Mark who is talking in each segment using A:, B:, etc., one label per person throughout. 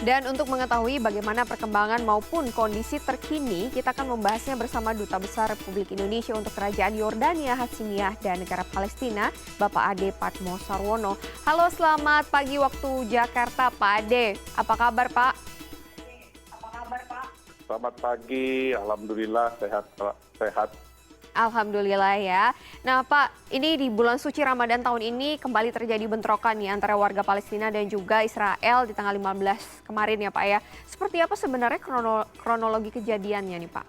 A: Dan untuk mengetahui bagaimana perkembangan maupun kondisi terkini, kita akan membahasnya bersama Duta Besar Republik Indonesia untuk Kerajaan Yordania, Hasimiyah, dan Negara Palestina, Bapak Ade Patmo Sarwono. Halo, selamat pagi waktu Jakarta, Pak Ade. Apa kabar, Pak?
B: Selamat pagi, alhamdulillah sehat, sehat.
A: Alhamdulillah ya. Nah Pak, ini di bulan suci Ramadan tahun ini kembali terjadi bentrokan nih antara warga Palestina dan juga Israel di tanggal 15 kemarin ya Pak ya. Seperti apa sebenarnya kronologi kejadiannya nih Pak?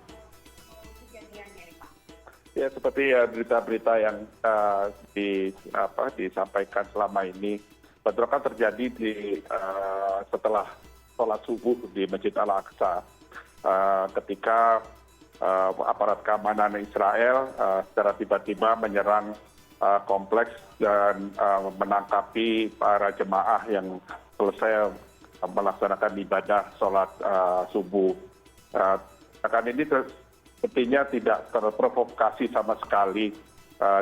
B: Ya seperti berita-berita yang disampaikan selama ini, bentrokan terjadi setelah sholat subuh di Masjid Al-Aqsa ketika aparat keamanan Israel secara tiba-tiba menyerang kompleks dan menangkapi para jemaah yang selesai melaksanakan ibadah sholat subuh. Akan ini sepertinya tidak terprovokasi sama sekali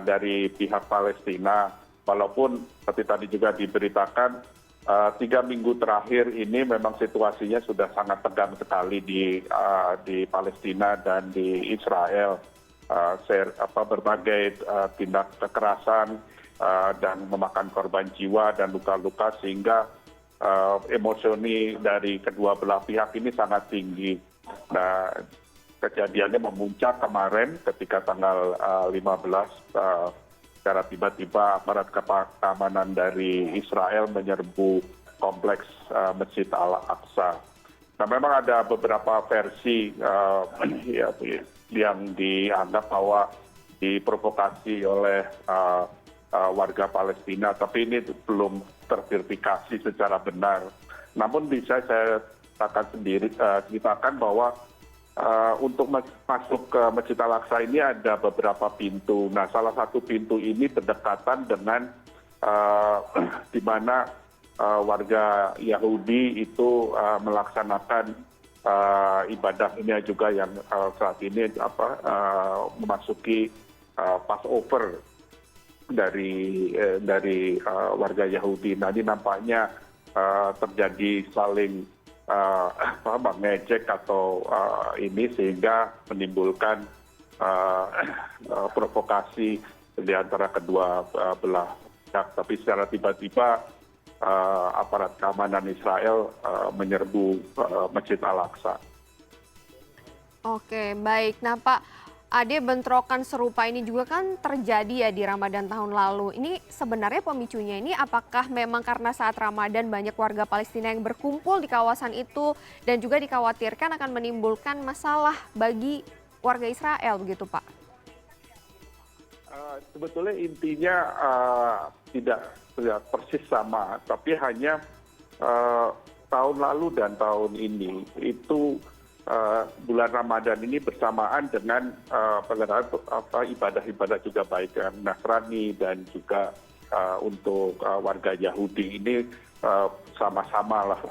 B: dari pihak Palestina, walaupun seperti tadi juga diberitakan 3 minggu terakhir ini memang situasinya sudah sangat tegang sekali di Palestina dan di Israel. Berbagai tindak kekerasan dan memakan korban jiwa dan luka-luka sehingga emosioni dari kedua belah pihak ini sangat tinggi. Nah, kejadiannya memuncak kemarin ketika tanggal 15 secara tiba-tiba aparat keamanan dari Israel menyerbu kompleks Masjid Al-Aqsa. Nah, memang ada beberapa versi yang dianggap bahwa diprovokasi oleh warga Palestina, tapi ini belum terverifikasi secara benar. Namun bisa saya ceritakan bahwa untuk masuk ke Masjid Al-Aqsa ini ada beberapa pintu. Nah, salah satu pintu ini berdekatan dengan di mana warga Yahudi itu melaksanakan ibadahnya juga yang saat ini memasuki Passover dari warga Yahudi. Nah, ini nampaknya terjadi saling mengejek atau ini sehingga menimbulkan provokasi di antara kedua belah pihak. Tapi secara tiba-tiba aparat keamanan Israel menyerbu Masjid Al-Aqsa.
A: Oke, baik. Nah Pak Ade, bentrokan serupa ini juga kan terjadi ya di Ramadan tahun lalu. Ini sebenarnya pemicunya ini apakah memang karena saat Ramadan banyak warga Palestina yang berkumpul di kawasan itu dan juga dikhawatirkan akan menimbulkan masalah bagi warga Israel begitu Pak?
B: Sebetulnya intinya tidak persis sama, tapi hanya tahun lalu dan tahun ini itu bulan Ramadan ini bersamaan dengan ibadah-ibadah juga baik Nasrani dan juga untuk warga Yahudi ini sama-sama lah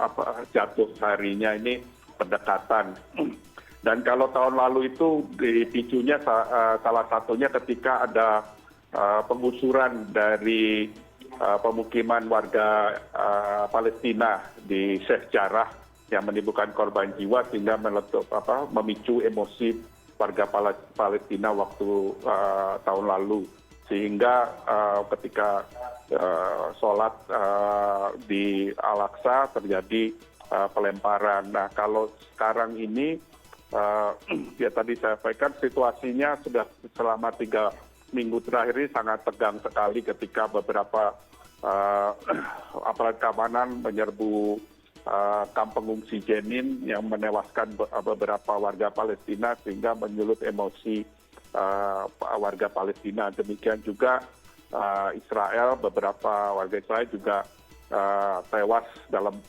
B: jatuh harinya ini berdekatan. Dan kalau tahun lalu itu dipicunya salah satunya ketika ada penggusuran dari pemukiman warga Palestina di Sheikh Jarrah yang menimbulkan korban jiwa sehingga memicu emosi warga Palestina waktu tahun lalu, sehingga ketika sholat di Al-Aqsa terjadi pelemparan. Nah, kalau sekarang ini ya tadi saya sampaikan situasinya sudah selama 3 minggu terakhir ini sangat tegang sekali ketika beberapa aparat keamanan menyerbu kamp pengungsi Jenin yang menewaskan beberapa warga Palestina sehingga menyulut emosi warga Palestina. Demikian juga Israel, beberapa warga Israel juga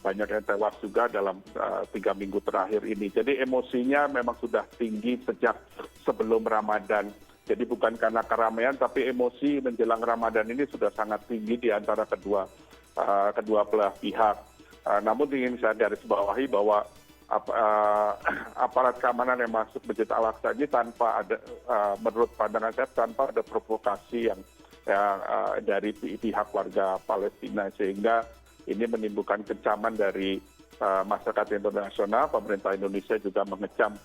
B: banyak yang tewas juga dalam 3 minggu terakhir ini. Jadi emosinya memang sudah tinggi sejak sebelum Ramadan. Jadi bukan karena keramaian, tapi emosi menjelang Ramadan ini sudah sangat tinggi di antara kedua belah pihak. Namun ingin saya garisbawahi bahwa aparat keamanan yang masuk Masjid Al-Aqsa ini tanpa ada, menurut pandangan saya, tanpa ada provokasi yang dari pihak warga Palestina, sehingga ini menimbulkan kecaman dari masyarakat internasional, pemerintah Indonesia juga mengecam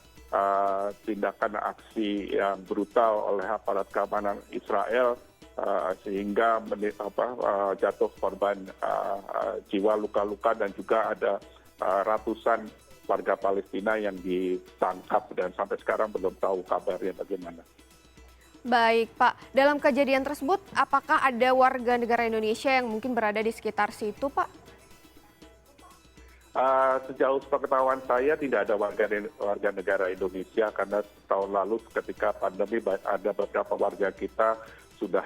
B: tindakan aksi yang brutal oleh aparat keamanan Israel sehingga jatuh korban jiwa luka-luka dan juga ada ratusan warga Palestina yang ditangkap dan sampai sekarang belum tahu kabarnya bagaimana.
A: Baik, Pak. Dalam kejadian tersebut, apakah ada warga negara Indonesia yang mungkin berada di sekitar situ, Pak?
B: Sejauh sepengetahuan saya tidak ada warga negara Indonesia karena tahun lalu ketika pandemi ada beberapa warga kita sudah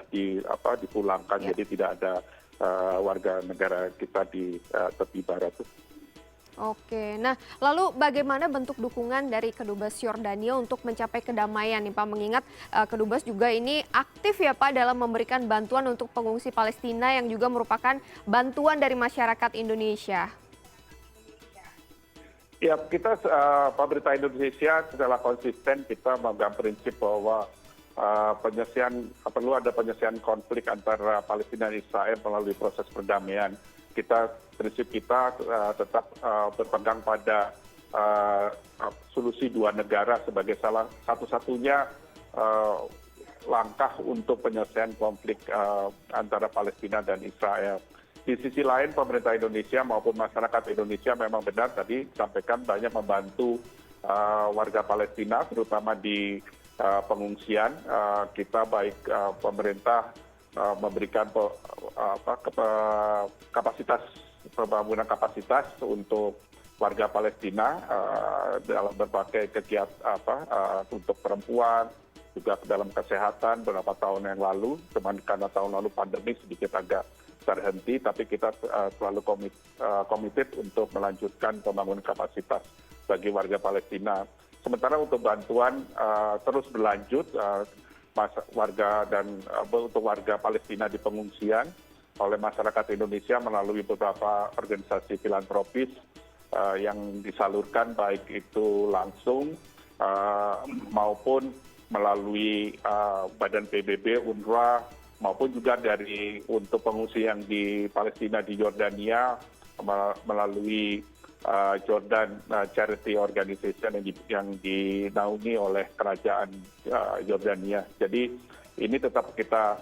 B: dipulangkan,
A: Ya.
B: jadi tidak ada warga negara kita di tepi barat.
A: Oke, nah lalu bagaimana bentuk dukungan dari Kedubes Yordania untuk mencapai kedamaian nih Pak? Mengingat Kedubes juga ini aktif ya Pak dalam memberikan bantuan untuk pengungsi Palestina yang juga merupakan bantuan dari masyarakat Indonesia.
B: Ya, kita pemerintah Indonesia secara konsisten kita memegang prinsip bahwa perlu ada penyelesaian konflik antara Palestina dan Israel melalui proses perdamaian. Prinsip kita tetap berpegang pada solusi dua negara sebagai salah satu-satunya langkah untuk penyelesaian konflik antara Palestina dan Israel. Di sisi lain pemerintah Indonesia maupun masyarakat Indonesia memang benar tadi sampaikan banyak membantu warga Palestina terutama di pengungsian. Kita baik pemerintah memberikan pembangunan kapasitas untuk warga Palestina dalam berbagai kegiatan untuk perempuan juga dalam kesehatan beberapa tahun yang lalu. Cuman karena tahun lalu pandemi sedikit agak terhenti, tapi kita selalu komited untuk melanjutkan pembangunan kapasitas bagi warga Palestina. Sementara untuk bantuan terus berlanjut untuk warga Palestina di pengungsian oleh masyarakat Indonesia melalui beberapa organisasi filantropis yang disalurkan baik itu langsung maupun melalui Badan PBB, UNRWA, maupun juga untuk pengungsi yang di Palestina di Yordania melalui Jordan Charity Organization yang dinaungi oleh kerajaan Yordania. Jadi ini tetap kita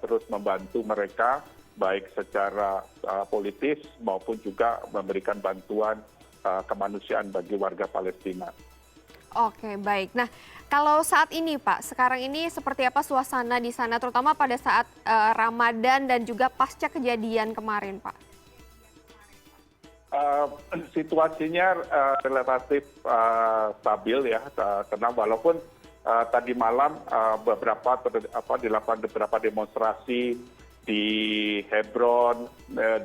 B: terus membantu mereka baik secara politis maupun juga memberikan bantuan kemanusiaan bagi warga Palestina.
A: Oke, baik. Nah, kalau saat ini Pak, sekarang ini seperti apa suasana di sana, terutama pada saat Ramadan dan juga pasca kejadian kemarin, Pak?
B: Situasinya relatif stabil ya, tenang walaupun tadi malam dilakukan beberapa demonstrasi di Hebron,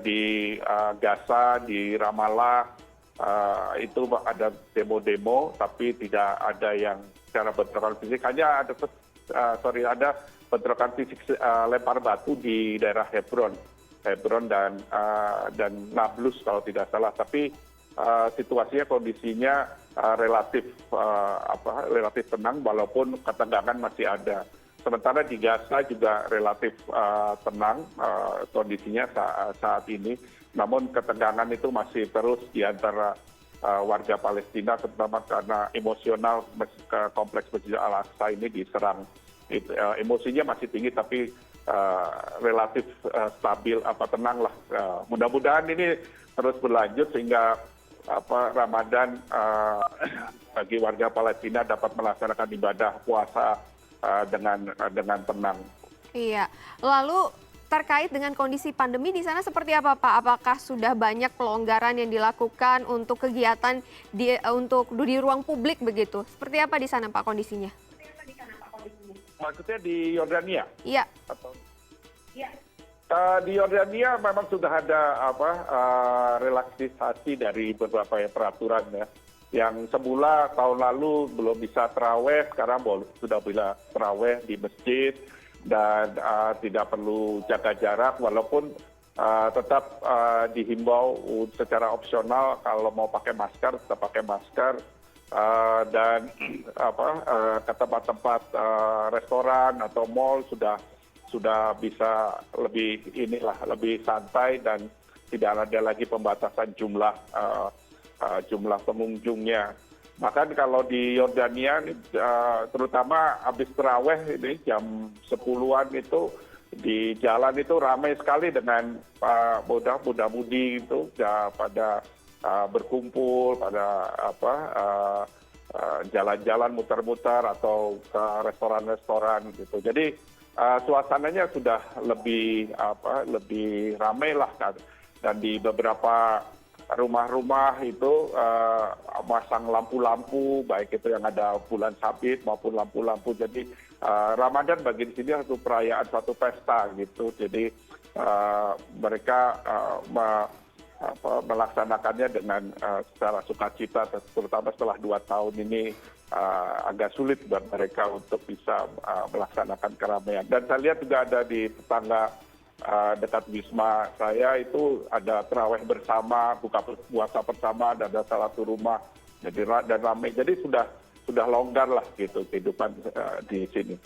B: di Gaza, di Ramallah. Itu ada demo-demo tapi tidak ada yang secara bentrokan fisik, hanya ada bentrokan fisik lempar batu di daerah Hebron dan Nablus kalau tidak salah, tapi situasinya kondisinya relatif tenang walaupun ketegangan masih ada. Sementara di Gaza juga relatif tenang kondisinya saat ini. Namun ketegangan itu masih terus di antara warga Palestina, terutama karena emosional kompleks Masjid Al-Aqsa ini diserang. Emosinya masih tinggi tapi relatif stabil, tenang lah. Mudah-mudahan ini terus berlanjut sehingga Ramadan bagi warga Palestina dapat melaksanakan ibadah puasa dengan tenang.
A: Iya, lalu terkait dengan kondisi pandemi di sana seperti apa Pak? Apakah sudah banyak pelonggaran yang dilakukan untuk kegiatan di ruang publik begitu? Seperti apa di sana Pak kondisinya?
B: Maksudnya di Yordania?
A: Iya.
B: Iya. Di Yordania memang sudah ada relaksasi dari beberapa peraturan ya. Yang semula tahun lalu belum bisa taraweh, sekarang sudah bisa taraweh di masjid dan tidak perlu jaga jarak walaupun tetap dihimbau secara opsional kalau mau pakai masker tetap pakai masker dan ke tempat-tempat restoran atau mall sudah bisa lebih santai dan tidak ada lagi pembatasan jumlah jumlah pengunjungnya. Bahkan kalau di Yordania, terutama habis taraweh ini jam 10-an itu di jalan itu ramai sekali dengan muda-mudi itu pada berkumpul, pada jalan-jalan muter-muter atau ke restoran-restoran gitu. Jadi suasananya sudah lebih ramai lah, dan di beberapa rumah-rumah itu masang lampu-lampu, baik itu yang ada bulan sabit maupun lampu-lampu. Jadi Ramadan bagi di sini satu perayaan, suatu pesta gitu. Jadi mereka melaksanakannya dengan secara sukacita, terutama setelah 2 tahun ini agak sulit buat mereka untuk bisa melaksanakan keramaian. Dan saya lihat juga ada di tetangga dekat Wisma saya itu ada taraweh bersama, buka puasa bersama, dan ada salah satu rumah dan ramai. Jadi sudah longgar lah gitu kehidupan di sini.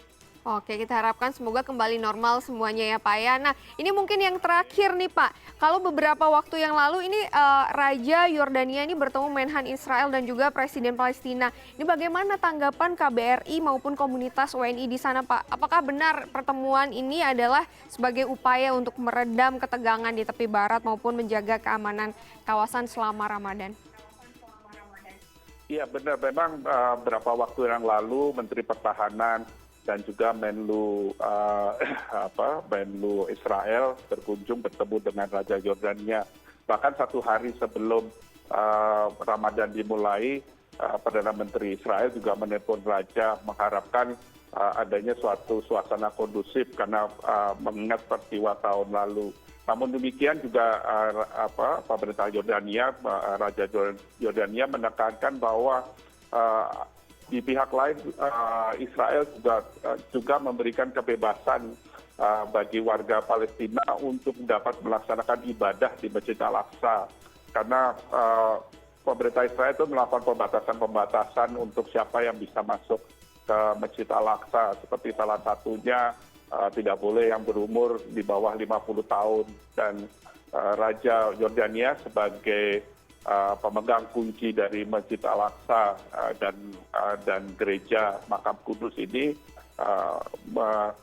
A: Oke, kita harapkan semoga kembali normal semuanya ya Pak ya. Nah, ini mungkin yang terakhir nih Pak. Kalau beberapa waktu yang lalu ini Raja Yordania ini bertemu Menhan Israel dan juga Presiden Palestina. Ini bagaimana tanggapan KBRI maupun komunitas WNI di sana Pak? Apakah benar pertemuan ini adalah sebagai upaya untuk meredam ketegangan di tepi barat maupun menjaga keamanan kawasan selama Ramadan?
B: Iya benar, memang beberapa waktu yang lalu Menteri Pertahanan dan juga Menlu Israel bertemu dengan Raja Yordania. Bahkan 1 hari sebelum Ramadan dimulai, Perdana Menteri Israel juga menelpon Raja mengharapkan adanya suatu suasana kondusif karena mengingat peristiwa tahun lalu. Namun demikian juga pemerintah Yordania, Raja Yordania menekankan bahwa di pihak lain Israel juga memberikan kebebasan bagi warga Palestina untuk dapat melaksanakan ibadah di Masjid Al-Aqsa, karena pemerintah Israel itu melakukan pembatasan untuk siapa yang bisa masuk ke Masjid Al-Aqsa, seperti salah satunya tidak boleh yang berumur di bawah 50 tahun, dan Raja Yordania sebagai pemegang kunci dari Masjid Al-Aqsa dan gereja Makam Kudus ini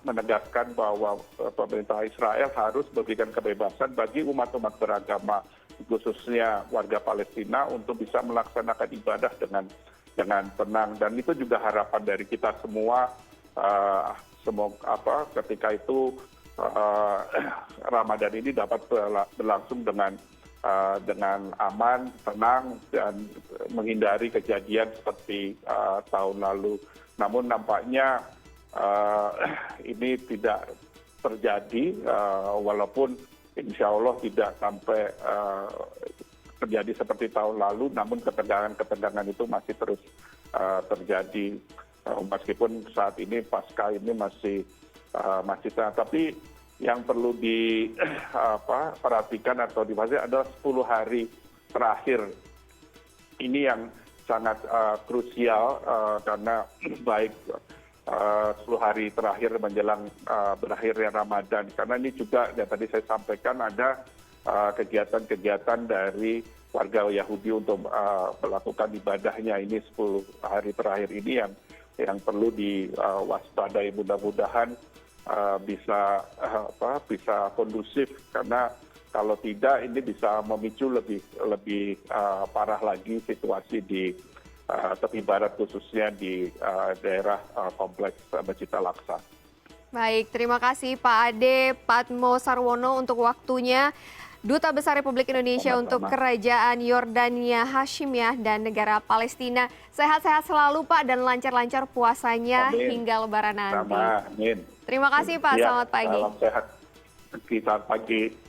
B: menegaskan bahwa pemerintah Israel harus memberikan kebebasan bagi umat-umat beragama, khususnya warga Palestina, untuk bisa melaksanakan ibadah dengan tenang. Dan itu juga harapan dari kita semua, semoga ketika itu Ramadan ini dapat berlangsung dengan aman, tenang, dan menghindari kejadian seperti tahun lalu. Namun nampaknya ini tidak terjadi, walaupun insya Allah tidak sampai terjadi seperti tahun lalu, namun ketegangan itu masih terus terjadi, meskipun saat ini pasca ini masih tapi yang perlu diperhatikan atau dipahami adalah 10 hari terakhir. Ini yang sangat krusial, karena baik 10 hari terakhir menjelang berakhirnya Ramadan. Karena ini juga yang tadi saya sampaikan, ada kegiatan-kegiatan dari warga Yahudi untuk melakukan ibadahnya. Ini 10 hari terakhir ini yang perlu diwaspadai. Mudah-mudahan bisa kondusif, karena kalau tidak ini bisa memicu lebih parah lagi situasi di tepi barat, khususnya di daerah kompleks Masjid Al-Aqsa.
A: Baik, terima kasih Pak Ade Patmo Sarwono untuk waktunya. Duta Besar Republik Indonesia untuk Kerajaan Yordania Hasyimiyah dan Negara Palestina. Sehat-sehat selalu Pak, dan lancar-lancar puasanya hingga Lebaran nanti.
B: Amin.
A: Terima kasih Pak, selamat pagi.
B: Salam sehat, kita pagi.